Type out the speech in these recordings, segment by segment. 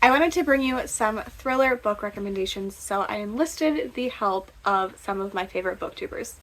I wanted to bring you some thriller book recommendations, so I enlisted the help of some of my favorite booktubers.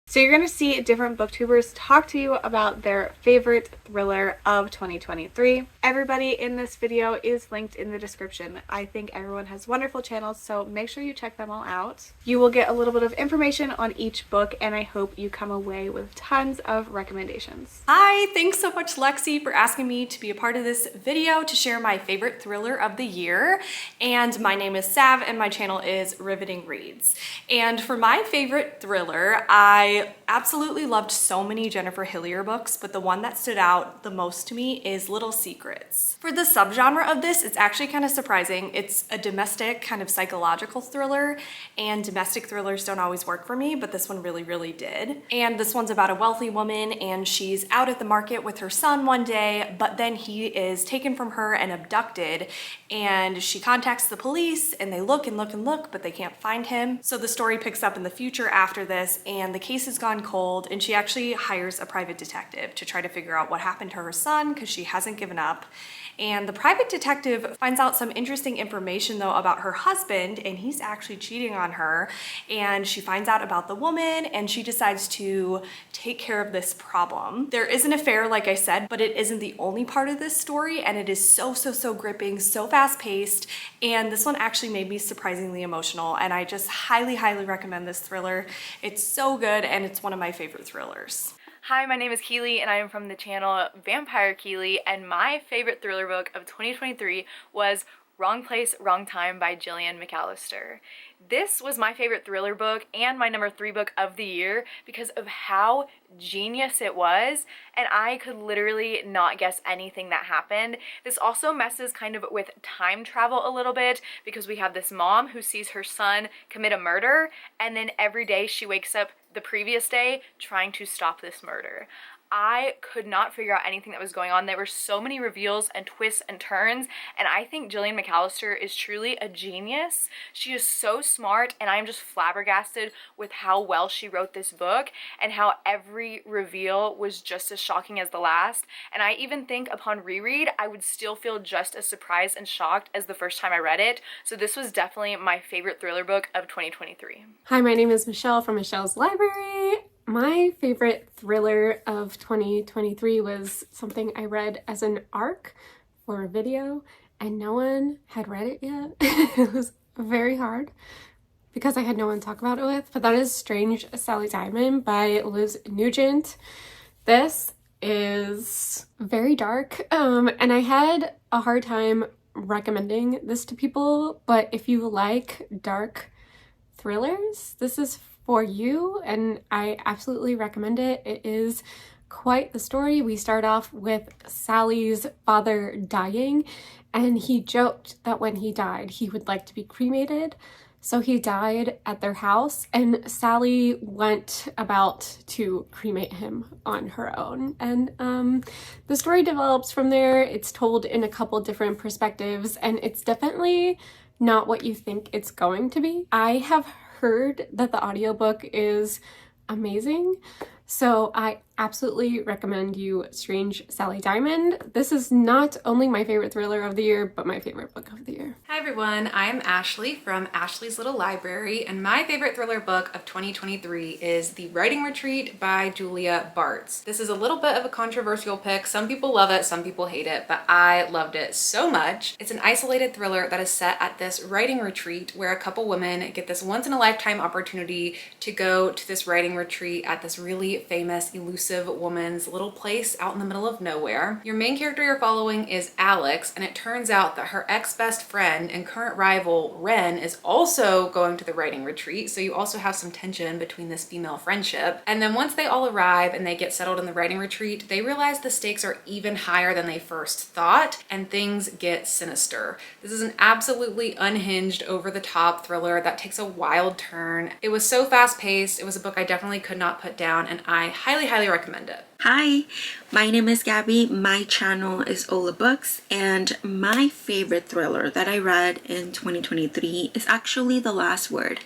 So you're going to see different booktubers talk to you about their favorite thriller of 2023. Everybody in this video is linked in the description. I think everyone has wonderful channels, so make sure you check them all out. You will get a little bit of information on each book, and I hope you come away with tons of recommendations. Hi, thanks so much Lexi for asking me to be a part of this video to share my favorite thriller of the year. And my name is Sav and my channel is Riveting Reads. And for my favorite thriller, I absolutely loved so many Jennifer Hillier books, but the one that stood out the most to me is Little Secrets. For the subgenre of this, it's actually kind of surprising. It's a domestic kind of psychological thriller, and domestic thrillers don't always work for me, but this one really did. And this one's about a wealthy woman, and she's out at the market with her son one day, but then he is taken from her and abducted, and she contacts the police, and they look and look, but they can't find him. So the story picks up in the future after this, and the case has gone cold, and she actually hires a private detective to try to figure out what happened to her son because she hasn't given up. And the private detective finds out some interesting information though about her husband, and he's actually cheating on her, and she finds out about the woman and she decides to take care of this problem. There is an affair, like I said, but it isn't the only part of this story, and it is so gripping, so fast paced, and this one actually made me surprisingly emotional, and I just highly recommend this thriller. It's so good and it's one of my favorite thrillers. Hi, my name is Keely and I am from the channel Vampirekey, and my favorite thriller book of 2023 was Wrong Place, Wrong Time by Gillian McAllister. This was my favorite thriller book and my #3 book of the year because of how genius it was, and I could literally not guess anything that happened. This also messes kind of with time travel a little bit because we have this mom who sees her son commit a murder, and then every day she wakes up the previous day trying to stop this murder. I could not figure out anything that was going on. There were so many reveals and twists and turns, and I think Gillian McAllister is truly a genius. She is so smart, and I'm just flabbergasted with how well she wrote this book and how every reveal was just as shocking as the last. And I even think upon reread, I would still feel just as surprised and shocked as the first time I read it. So this was definitely my favorite thriller book of 2023. Hi, my name is Michelle from Michelle's Library. My favorite thriller of 2023 was something I read as an ARC for a video, and no one had read it yet. It was very hard because I had no one to talk about it with, but that is Strange Sally Diamond by Liz Nugent. This is very dark, and I had a hard time recommending this to people, but if you like dark thrillers, this is for you, and I absolutely recommend it. It is quite the story. We start off with Sally's father dying, and he joked that when he died he would like to be cremated, so he died at their house, and Sally went about to cremate him on her own. And the story develops from there. It's told in a couple different perspectives, and it's definitely not what you think it's going to be. I have heard that the audiobook is amazing, so I absolutely recommend you Strange Sally Diamond. This is not only my favorite thriller of the year, but my favorite book of the year. Hi everyone, I am Ashley from Ashley's Little Library, and my favorite thriller book of 2023 is The Writing Retreat by Julia Bartz. This is a little bit of a controversial pick. Some people love it, some people hate it, but I loved it so much. It's an isolated thriller that is set at this writing retreat where a couple women get this once-in-a-lifetime opportunity to go to this writing retreat at this really famous, elusive woman's little place out in the middle of nowhere. Your main character you're following is Alex, and it turns out that her ex-best friend and current rival Ren is also going to the writing retreat, so you also have some tension between this female friendship. And then once they all arrive and they get settled in the writing retreat, they realize the stakes are even higher than they first thought, and things get sinister. This is an absolutely unhinged, over-the-top thriller that takes a wild turn. It was so fast-paced. It was a book I definitely could not put down, and I highly recommend it. Hi, my name is Gabby. My channel is olabooks, and my favorite thriller that I read in 2023 is actually The Last Word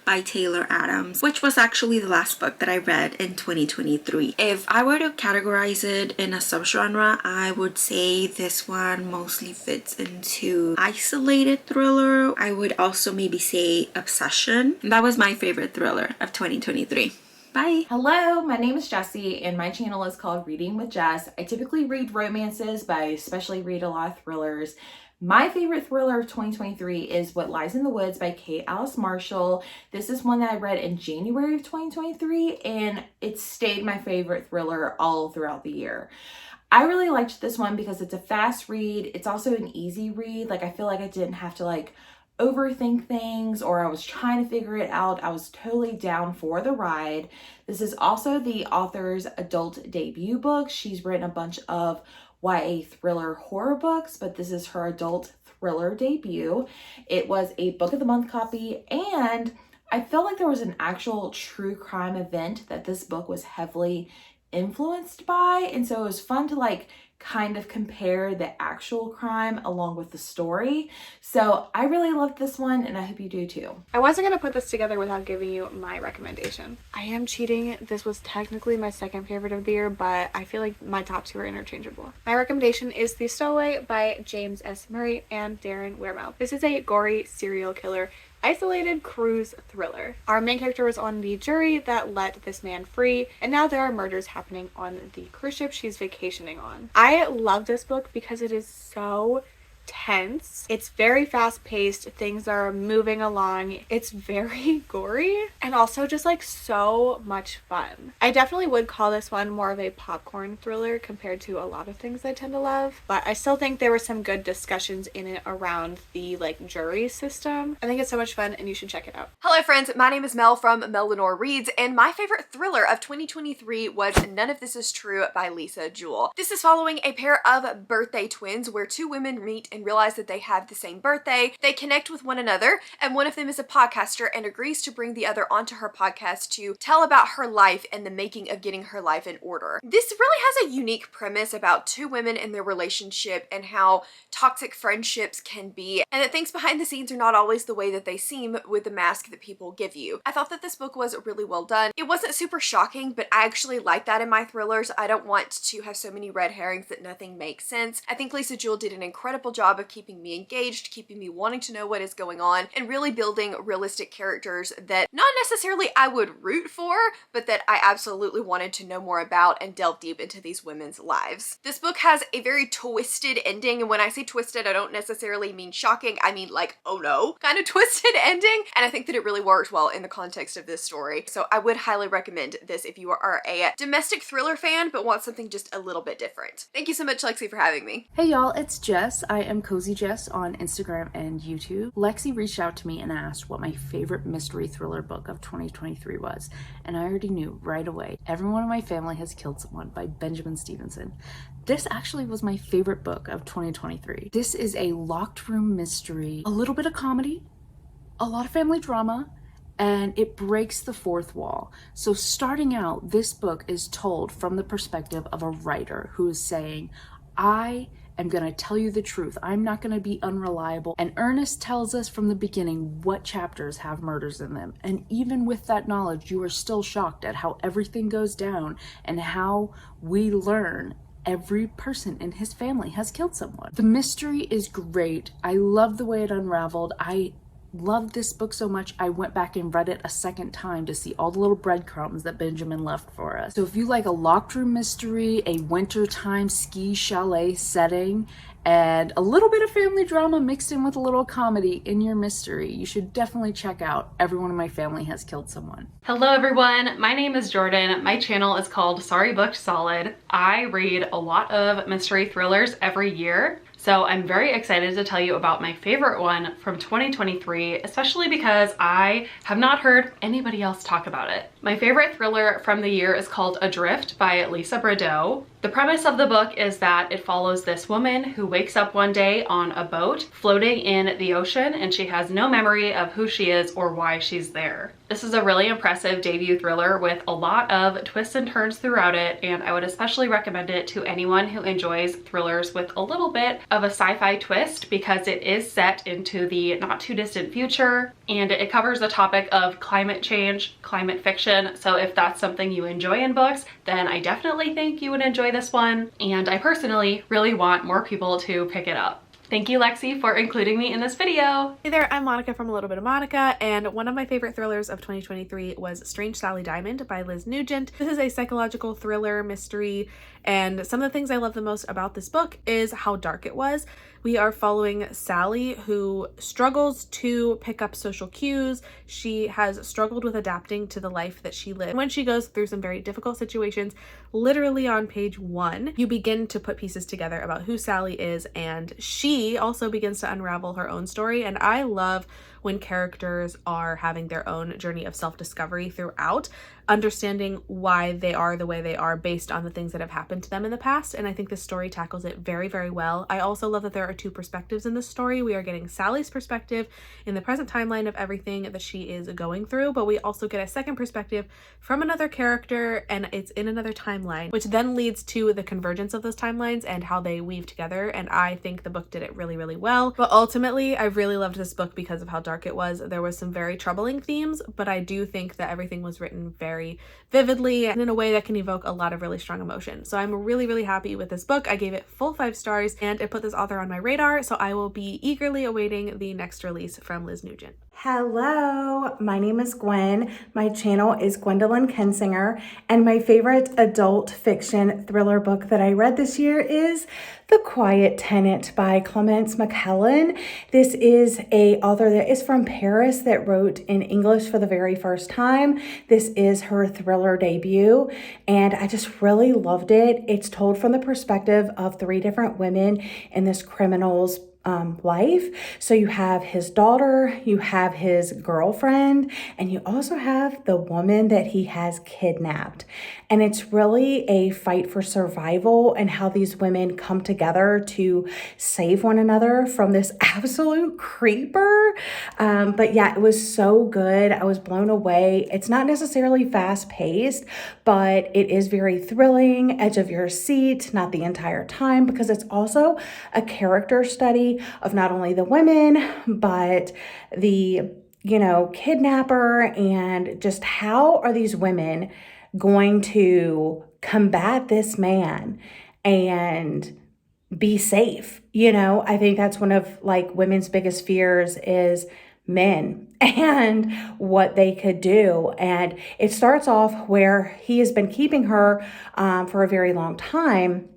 by Taylor Adams, which was actually the last book that I read in 2023. If I were to categorize it in a subgenre, I would say this one mostly fits into isolated thriller. I would also maybe say obsession. That was my favorite thriller of 2023. Bye. Hello, my name is Jessie and my channel is called Reading with Jess. I typically read romances, but I especially read a lot of thrillers. My favorite thriller of 2023 is What Lies in the Woods by Kate Alice Marshall. This is one that I read in January of 2023 and it stayed my favorite thriller all throughout the year. I really liked this one because it's a fast read. It's also an easy read. Like I feel like I didn't have to overthink things or I was trying to figure it out. I was totally down for the ride. This is also the author's adult debut book. She's written a bunch of YA thriller horror books, but this is her adult thriller debut. It was a book of the month copy, and I felt like there was an actual true crime event that this book was heavily influenced by, and so it was fun to kind of compare the actual crime along with the story. So I really loved this one and I hope you do too. I wasn't going to put this together without giving you my recommendation. I am cheating. This was technically my second favorite of the year, but I feel like my top two are interchangeable. My recommendation is The Stowaway by James S. Murray and Darren Wehrmouth. This is a gory serial killer isolated cruise thriller. Our main character was on the jury that let this man free, and now there are murders happening on the cruise ship she's vacationing on. I love this book because it is so tense. It's very fast paced. Things are moving along. It's very gory and also just so much fun. I definitely would call this one more of a popcorn thriller compared to a lot of things I tend to love, but I still think there were some good discussions in it around the jury system. I think it's so much fun and you should check it out. Hello friends, my name is Mel from Mel Lenore Reads, and my favorite thriller of 2023 was None of This Is True by Lisa Jewell. This is following a pair of birthday twins where two women meet and realize that they have the same birthday. They connect with one another, and one of them is a podcaster and agrees to bring the other onto her podcast to tell about her life and the making of getting her life in order. This really has a unique premise about two women and their relationship and how toxic friendships can be, and that things behind the scenes are not always the way that they seem with the mask that people give you. I thought that this book was really well done. It wasn't super shocking, but I actually like that in my thrillers. I don't want to have so many red herrings that nothing makes sense. I think Lisa Jewell did an incredible job of keeping me engaged, keeping me wanting to know what is going on, and really building realistic characters that not necessarily I would root for, but that I absolutely wanted to know more about and delve deep into these women's lives. This book has a very twisted ending, and when I say twisted, I don't necessarily mean shocking, I mean oh no, kind of twisted ending, and I think that it really worked well in the context of this story. So I would highly recommend this if you are a domestic thriller fan but want something just a little bit different. Thank you so much, Lexi, for having me. Hey y'all, it's Jess. I am Cozy Jess on Instagram and YouTube. Lexi reached out to me and asked what my favorite mystery thriller book of 2023 was, and I already knew right away. Everyone in my family has killed someone by Benjamin Stevenson. This actually was my favorite book of 2023. This is a locked room mystery, a little bit of comedy, a lot of family drama, and it breaks the fourth wall. So starting out, this book is told from the perspective of a writer who is saying, I am gonna tell you the truth. I'm not gonna be unreliable. And Ernest tells us from the beginning what chapters have murders in them. And even with that knowledge, you are still shocked at how everything goes down and how we learn every person in his family has killed someone. The mystery is great. I love the way it unraveled. I loved this book so much I went back and read it a second time to see all the little breadcrumbs that Benjamin left for us. So if you like a locked room mystery, a wintertime ski chalet setting, and a little bit of family drama mixed in with a little comedy in your mystery, you should definitely check out Everyone in My Family Has Killed Someone. Hello everyone, my name is Jordan. My channel is called Sorry Booked Solid. I read a lot of mystery thrillers every year, so I'm very excited to tell you about my favorite one from 2023, especially because I have not heard anybody else talk about it. My favorite thriller from the year is called Adrift by Lisa Brdeaux. The premise of the book is that it follows this woman who wakes up one day on a boat floating in the ocean, and she has no memory of who she is or why she's there. This is a really impressive debut thriller with a lot of twists and turns throughout it, and I would especially recommend it to anyone who enjoys thrillers with a little bit of a sci-fi twist, because it is set into the not too distant future, and it covers the topic of climate change, climate fiction. So if that's something you enjoy in books, then I definitely think you would enjoy this one, and I personally really want more people to pick it up. Thank you, Lexi, for including me in this video. Hey there, I'm Monica from A Little Bit of Monica, and one of my favorite thrillers of 2023 was Strange Sally Diamond by Liz Nugent. This is a psychological thriller mystery, and some of the things I love the most about this book is how dark it was. We are following Sally, who struggles to pick up social cues. She has struggled with adapting to the life that she lived. When she goes through some very difficult situations, literally on page 1, you begin to put pieces together about who Sally is, and she also begins to unravel her own story. And I love when characters are having their own journey of self-discovery throughout, understanding why they are the way they are based on the things that have happened to them in the past. And I think this story tackles it very, very well. I also love that there are 2 perspectives in this story. We are getting Sally's perspective in the present timeline of everything that she is going through, but we also get a second perspective from another character, and it's in another timeline, which then leads to the convergence of those timelines and how they weave together. And I think the book did it really, really well. But ultimately, I really loved this book because of how dark it was. There was some very troubling themes, but I do think that everything was written very vividly and in a way that can evoke a lot of really strong emotion. So I'm really, really happy with this book. I gave it full 5 stars, and it put this author on my radar, so I will be eagerly awaiting the next release from Liz Nugent. Hello, my name is Gwen. My channel is Gwendolyn Kensinger, and my favorite adult fiction thriller book that I read this year is The Quiet Tenant by Clemence McKellen. This is an author that is from Paris that wrote in English for the very first time. This is her thriller debut, and I just really loved it. It's told from the perspective of 3 different women in this criminal's life. So you have his daughter, you have his girlfriend, and you also have the woman that he has kidnapped. And it's really a fight for survival and how these women come together to save one another from this absolute creeper. But yeah, it was so good. I was blown away. It's not necessarily fast paced, but it is very thrilling, edge of your seat, not the entire time, because it's also a character study of not only the women, but the, kidnapper, and just how are these women going to combat this man and be safe. I think that's one of women's biggest fears is men and what they could do. And it starts off where he has been keeping her for a very long time.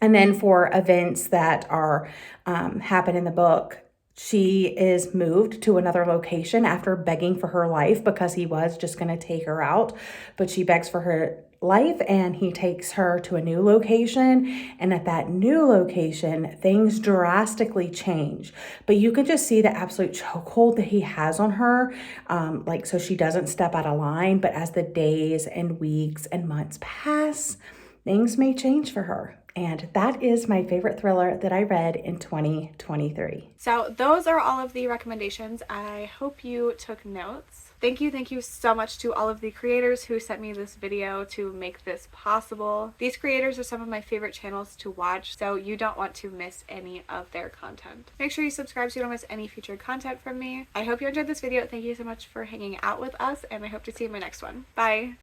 And then for events that are happen in the book, she is moved to another location after begging for her life because he was just going to take her out. But she begs for her life, and he takes her to a new location. And at that new location, things drastically change. But you can just see the absolute chokehold that he has on her, so she doesn't step out of line. But as the days and weeks and months pass, things may change for her. And that is my favorite thriller that I read in 2023. So those are all of the recommendations. I hope you took notes. Thank you so much to all of the creators who sent me this video to make this possible. These creators are some of my favorite channels to watch, so you don't want to miss any of their content. Make sure you subscribe so you don't miss any future content from me. I hope you enjoyed this video. Thank you so much for hanging out with us, and I hope to see you in my next one. Bye!